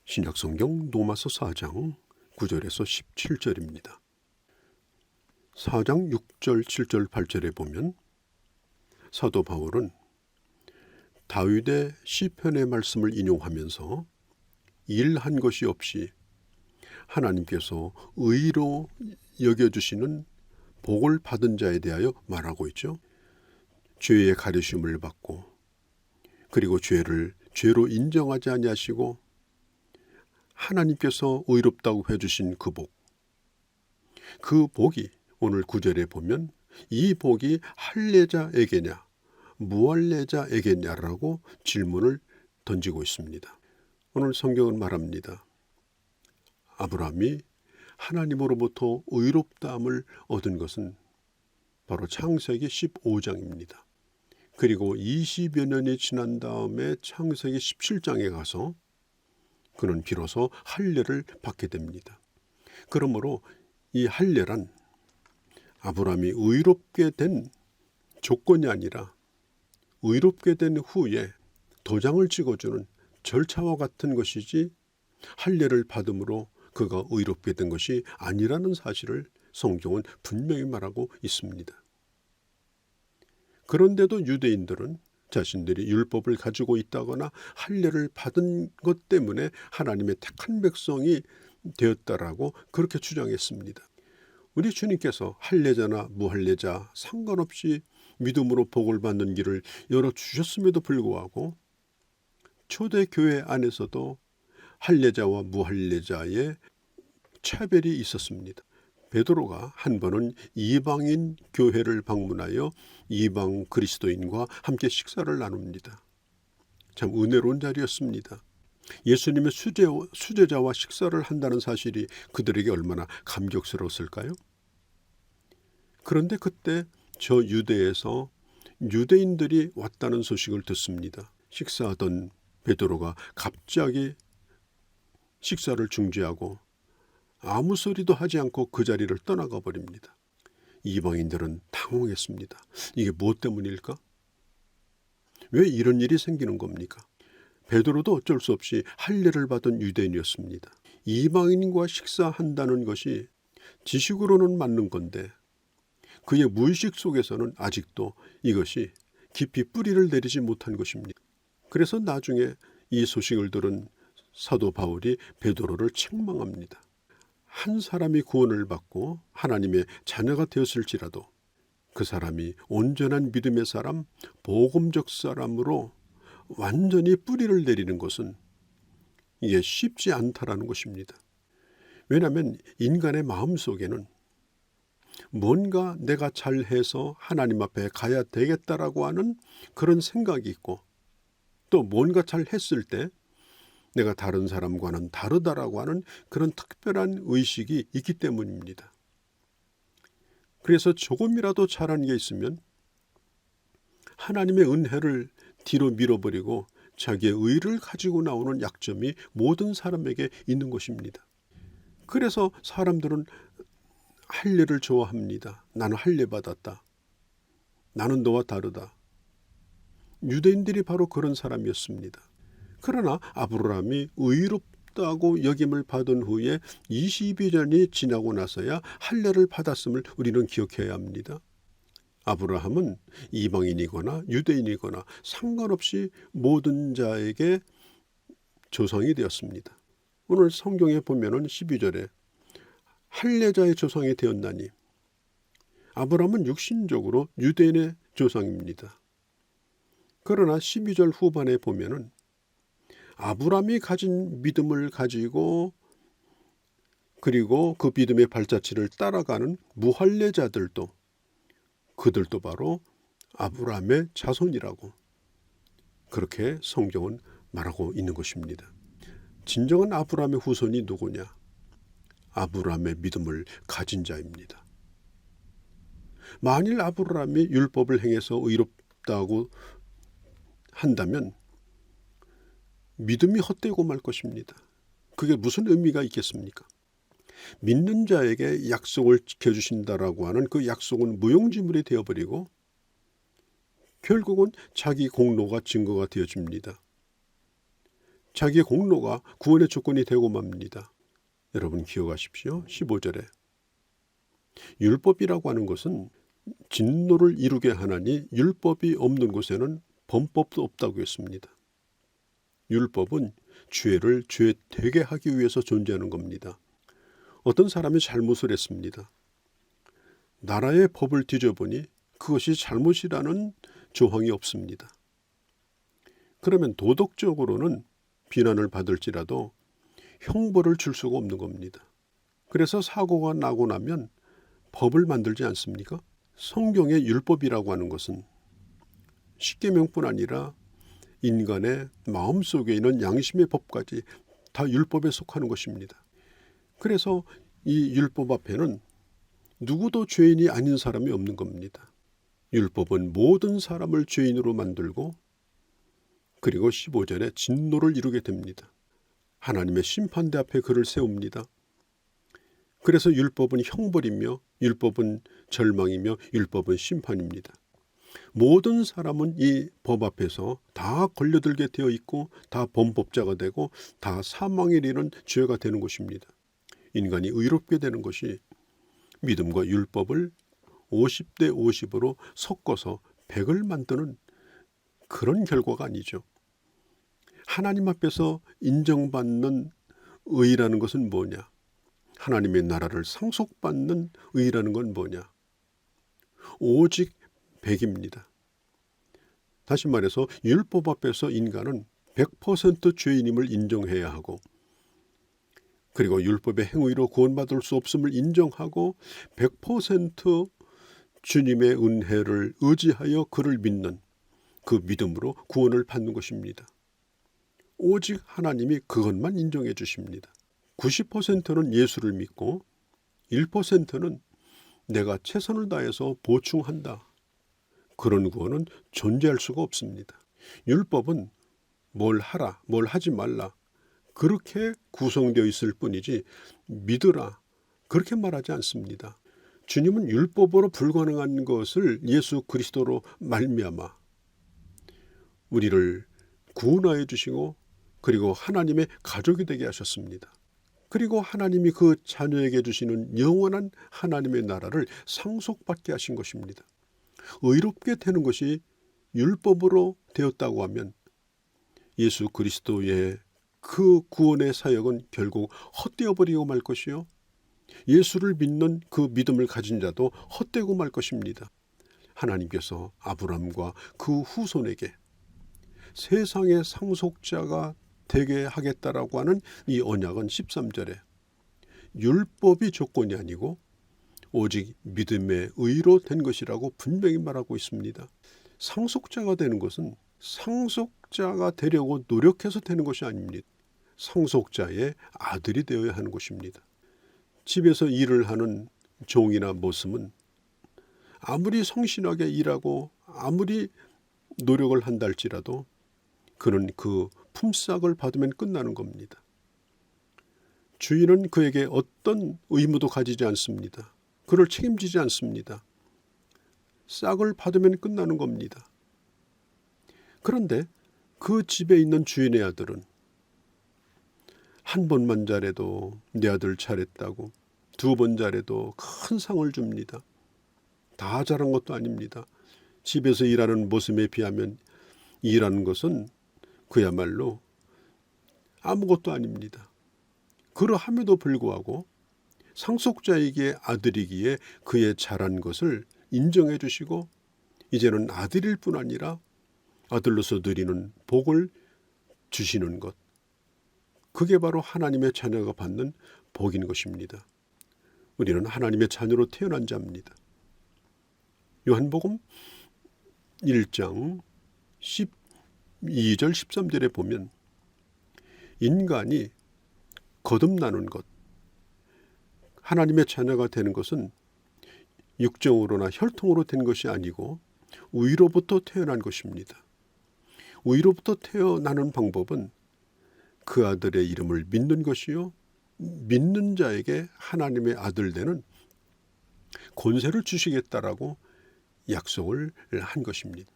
신약성경 로마서 4장 9절에서 17절입니다. 4장 6절, 7절, 8절에 보면 사도 바울은 다윗의 시편의 말씀을 인용하면서 일한 것이 없이 하나님께서 의로 여겨주시는 복을 받은 자에 대하여 말하고 있죠. 죄의 가르침을 받고 그리고 죄를 죄로 인정하지 아니하시고 하나님께서 의롭다고 해주신 그 복, 그 복이 오늘 9절에 보면 이 복이 할례자에게냐 무할례자에게냐라고 질문을 던지고 있습니다. 오늘 성경은 말합니다. 아브라함이 하나님으로부터 의롭다함을 얻은 것은 바로 창세기 15장입니다. 그리고 20여 년이 지난 다음에 창세기 17장에 가서 그는 비로소 할례를 받게 됩니다. 그러므로 이 할례란 아브라함이 의롭게 된 조건이 아니라 의롭게 된 후에 도장을 찍어주는 절차와 같은 것이지 할례를 받음으로 그가 의롭게 된 것이 아니라는 사실을 성경은 분명히 말하고 있습니다. 그런데도 유대인들은 자신들이 율법을 가지고 있다거나 할례를 받은 것 때문에 하나님의 택한 백성이 되었다라고 그렇게 주장했습니다. 우리 주님께서 할례자나 무할례자 상관없이 믿음으로 복을 받는 길을 열어주셨음에도 불구하고 초대교회 안에서도 할례자와 무할례자의 차별이 있었습니다. 베드로가 한 번은 이방인 교회를 방문하여 이방 그리스도인과 함께 식사를 나눕니다. 참 은혜로운 자리였습니다. 예수님의 수제자와 식사를 한다는 사실이 그들에게 얼마나 감격스러웠을까요? 그런데 그때 저 유대에서 유대인들이 왔다는 소식을 듣습니다. 식사하던 베드로가 갑자기 식사를 중지하고 아무 소리도 하지 않고 그 자리를 떠나가 버립니다. 이방인들은 당황했습니다. 이게 무엇 때문일까? 왜 이런 일이 생기는 겁니까? 베드로도 어쩔 수 없이 할례를 받은 유대인이었습니다. 이방인과 식사한다는 것이 지식으로는 맞는 건데 그의 무의식 속에서는 아직도 이것이 깊이 뿌리를 내리지 못한 것입니다. 그래서 나중에 이 소식을 들은 사도 바울이 베드로를 책망합니다. 한 사람이 구원을 받고 하나님의 자녀가 되었을지라도 그 사람이 온전한 믿음의 사람, 복음적 사람으로 완전히 뿌리를 내리는 것은 이게 쉽지 않다라는 것입니다. 왜냐하면 인간의 마음속에는 뭔가 내가 잘해서 하나님 앞에 가야 되겠다라고 하는 그런 생각이 있고 또 뭔가 잘했을 때 내가 다른 사람과는 다르다라고 하는 그런 특별한 의식이 있기 때문입니다. 그래서 조금이라도 잘한 게 있으면 하나님의 은혜를 뒤로 밀어버리고 자기의 의를 가지고 나오는 약점이 모든 사람에게 있는 것입니다. 그래서 사람들은 할례를 좋아합니다. 나는 할례 받았다. 나는 너와 다르다. 유대인들이 바로 그런 사람이었습니다. 그러나 아브라함이 의롭다고 여김을 받은 후에 22년이 지나고 나서야 할례를 받았음을 우리는 기억해야 합니다. 아브라함은 이방인이거나 유대인이거나 상관없이 모든 자에게 조상이 되었습니다. 오늘 성경에 보면은 12절에 할례자의 조상이 되었나니 아브라함은 육신적으로 유대인의 조상입니다. 그러나 12절 후반에 보면은 아브라함이 가진 믿음을 가지고 그리고 그 믿음의 발자취를 따라가는 무할례자들도 그들도 바로 아브라함의 자손이라고 그렇게 성경은 말하고 있는 것입니다. 진정한 아브라함의 후손이 누구냐? 아브라함의 믿음을 가진 자입니다. 만일 아브라함이 율법을 행해서 의롭다고 한다면 믿음이 헛되고 말 것입니다. 그게 무슨 의미가 있겠습니까? 믿는 자에게 약속을 지켜주신다라고 하는 그 약속은 무용지물이 되어버리고 결국은 자기 공로가 증거가 되어집니다. 자기의 공로가 구원의 조건이 되고 맙니다. 여러분 기억하십시오. 15절에 율법이라고 하는 것은 진노를 이루게 하나니 율법이 없는 곳에는 범법도 없다고 했습니다. 율법은 죄를 죄 되게 하기 위해서 존재하는 겁니다. 어떤 사람이 잘못을 했습니다. 나라의 법을 뒤져보니 그것이 잘못이라는 조항이 없습니다. 그러면 도덕적으로는 비난을 받을지라도 형벌을 줄 수가 없는 겁니다. 그래서 사고가 나고 나면 법을 만들지 않습니까? 성경의 율법이라고 하는 것은 십계명뿐 아니라 인간의 마음속에 있는 양심의 법까지 다 율법에 속하는 것입니다. 그래서 이 율법 앞에는 누구도 죄인이 아닌 사람이 없는 겁니다. 율법은 모든 사람을 죄인으로 만들고 그리고 15절에 진노를 이루게 됩니다. 하나님의 심판대 앞에 그를 세웁니다. 그래서 율법은 형벌이며 율법은 절망이며 율법은 심판입니다. 모든 사람은 이 법 앞에서 다 걸려들게 되어 있고 다 범법자가 되고 다 사망에 이르는 죄가 되는 것입니다. 인간이 의롭게 되는 것이 믿음과 율법을 50대 50으로 섞어서 100을 만드는 그런 결과가 아니죠. 하나님 앞에서 인정받는 의라는 것은 뭐냐? 하나님의 나라를 상속받는 의라는 건 뭐냐? 오직 100입니다. 다시 말해서 율법 앞에서 인간은 100% 죄인임을 인정해야 하고 그리고 율법의 행위로 구원받을 수 없음을 인정하고 100% 주님의 은혜를 의지하여 그를 믿는 그 믿음으로 구원을 받는 것입니다. 오직 하나님이 그것만 인정해 주십니다. 90%는 예수를 믿고 1%는 내가 최선을 다해서 보충한다. 그런 구원은 존재할 수가 없습니다. 율법은 뭘 하라, 뭘 하지 말라 그렇게 구성되어 있을 뿐이지 믿으라 그렇게 말하지 않습니다. 주님은 율법으로 불가능한 것을 예수 그리스도로 말미암아 우리를 구원하여 주시고 그리고 하나님의 가족이 되게 하셨습니다. 그리고 하나님이 그 자녀에게 주시는 영원한 하나님의 나라를 상속받게 하신 것입니다. 의롭게 되는 것이 율법으로 되었다고 하면 예수 그리스도의 그 구원의 사역은 결국 헛되어 버리고 말 것이요. 예수를 믿는 그 믿음을 가진 자도 헛되고 말 것입니다. 하나님께서 아브라함과 그 후손에게 세상의 상속자가 되게 하겠다라고 하는 이 언약은 13절에 율법이 조건이 아니고 오직 믿음의 의로 된 것이라고 분명히 말하고 있습니다. 상속자가 되는 것은 상속자가 되려고 노력해서 되는 것이 아닙니다. 상속자의 아들이 되어야 하는 것입니다. 집에서 일을 하는 종이나 모습은 아무리 성실하게 일하고 아무리 노력을 한다 할지라도 그는 그 품삯을 받으면 끝나는 겁니다. 주인은 그에게 어떤 의무도 가지지 않습니다. 그를 책임지지 않습니다. 싹을 받으면 끝나는 겁니다. 그런데 그 집에 있는 주인의 아들은 한 번만 잘해도 내 아들 잘했다고 두 번 잘해도 큰 상을 줍니다. 다 잘한 것도 아닙니다. 집에서 일하는 모습에 비하면 일하는 것은 그야말로 아무것도 아닙니다. 그러함에도 불구하고 상속자에게 아들이기에 그의 잘한 것을 인정해 주시고 이제는 아들일 뿐 아니라 아들로서 누리는 복을 주시는 것. 그게 바로 하나님의 자녀가 받는 복인 것입니다. 우리는 하나님의 자녀로 태어난 자입니다. 요한복음 1장 12절 13절에 보면 인간이 거듭나는 것, 하나님의 자녀가 되는 것은 육정으로나 혈통으로 된 것이 아니고 위로부터 태어난 것입니다. 위로부터 태어나는 방법은 그 아들의 이름을 믿는 것이요 믿는 자에게 하나님의 아들 되는 권세를 주시겠다라고 약속을 한 것입니다.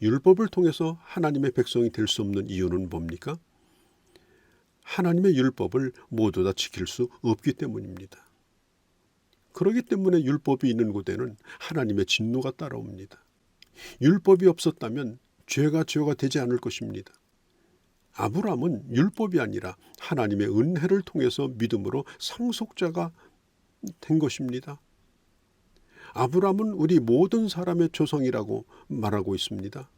율법을 통해서 하나님의 백성이 될 수 없는 이유는 뭡니까? 하나님의 율법을 모두 다 지킬 수 없기 때문입니다. 그렇기 때문에 율법이 있는 곳에는 하나님의 진노가 따라옵니다. 율법이 없었다면 죄가 되지 않을 것입니다. 아브라함은 율법이 아니라 하나님의 은혜를 통해서 믿음으로 상속자가 된 것입니다. 아브라함은 우리 모든 사람의 조상이라고 말하고 있습니다.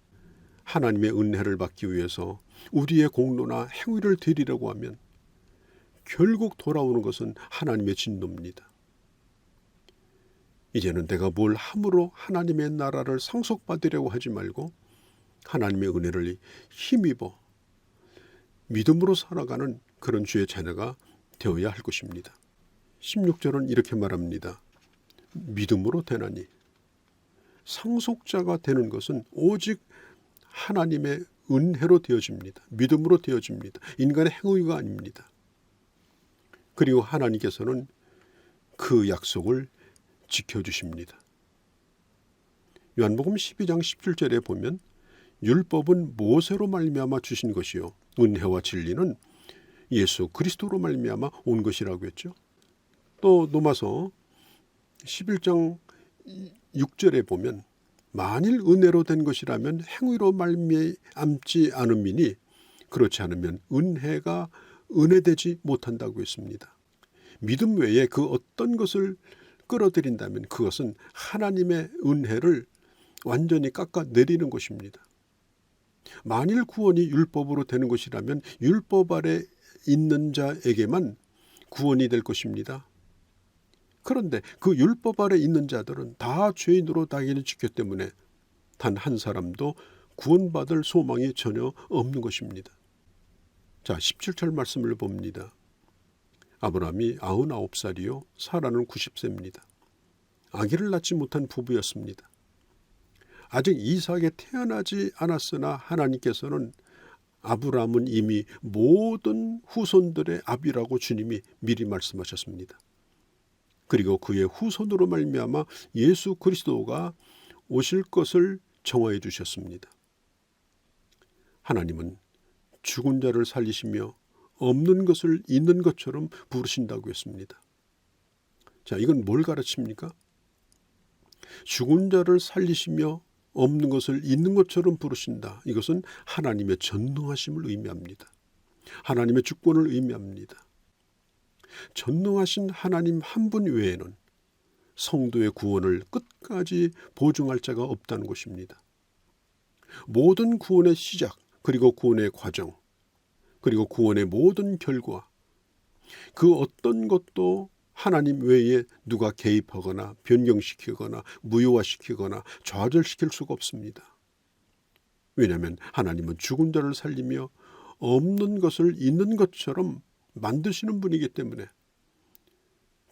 하나님의 은혜를 받기 위해서 우리의 공로나 행위를 드리려고 하면 결국 돌아오는 것은 하나님의 진노입니다. 이제는 내가 뭘 함으로 하나님의 나라를 상속받으려고 하지 말고 하나님의 은혜를 힘입어 믿음으로 살아가는 그런 주의 자녀가 되어야 할 것입니다. 16절은 이렇게 말합니다. 믿음으로 되나니. 상속자가 되는 것은 오직 하나님의 은혜로 되어집니다. 믿음으로 되어집니다. 인간의 행위가 아닙니다. 그리고 하나님께서는 그 약속을 지켜주십니다. 요한복음 12장 17절에 보면 율법은 모세로 말미암아 주신 것이요 은혜와 진리는 예수 그리스도로 말미암아 온 것이라고 했죠. 또 로마서 11장 6절에 보면 만일 은혜로 된 것이라면 행위로 말미암지 않음이니 그렇지 않으면 은혜가 은혜되지 못한다고 했습니다. 믿음 외에 그 어떤 것을 끌어들인다면 그것은 하나님의 은혜를 완전히 깎아내리는 것입니다. 만일 구원이 율법으로 되는 것이라면 율법 아래 있는 자에게만 구원이 될 것입니다. 그런데 그 율법 아래 있는 자들은 다 죄인으로 당연히 지켰기 때문에 단 한 사람도 구원받을 소망이 전혀 없는 것입니다. 자, 17절 말씀을 봅니다. 아브라함이 99살이요 사라는 90세입니다. 아기를 낳지 못한 부부였습니다. 아직 이삭이 태어나지 않았으나 하나님께서는 아브라함은 이미 모든 후손들의 아비라고 주님이 미리 말씀하셨습니다. 그리고 그의 후손으로 말미암아 예수 그리스도가 오실 것을 정하여 주셨습니다. 하나님은 죽은 자를 살리시며 없는 것을 있는 것처럼 부르신다고 했습니다. 자, 이건 뭘 가르칩니까? 죽은 자를 살리시며 없는 것을 있는 것처럼 부르신다. 이것은 하나님의 전능하심을 의미합니다. 하나님의 주권을 의미합니다. 전능하신 하나님 한 분 외에는 성도의 구원을 끝까지 보증할 자가 없다는 것입니다. 모든 구원의 시작, 그리고 구원의 과정, 그리고 구원의 모든 결과, 그 어떤 것도 하나님 외에 누가 개입하거나 변경시키거나 무효화시키거나 좌절시킬 수가 없습니다. 왜냐하면 하나님은 죽은 자를 살리며 없는 것을 있는 것처럼 만드시는 분이기 때문에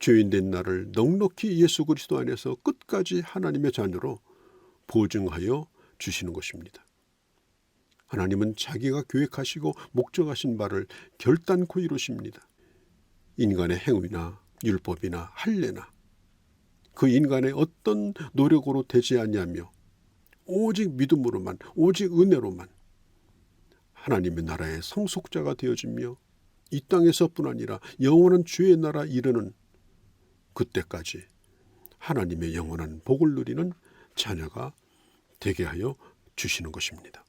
죄인된 나를 넉넉히 예수 그리스도 안에서 끝까지 하나님의 자녀로 보증하여 주시는 것입니다. 하나님은 자기가 계획하시고 목적하신 바를 결단코 이루십니다. 인간의 행위나 율법이나 할례나 그 인간의 어떤 노력으로 되지 아니하며 오직 믿음으로만, 오직 은혜로만 하나님의 나라의 상속자가 되어지며 이 땅에서뿐 아니라 영원한 주의 나라 이르는 그때까지 하나님의 영원한 복을 누리는 자녀가 되게 하여 주시는 것입니다.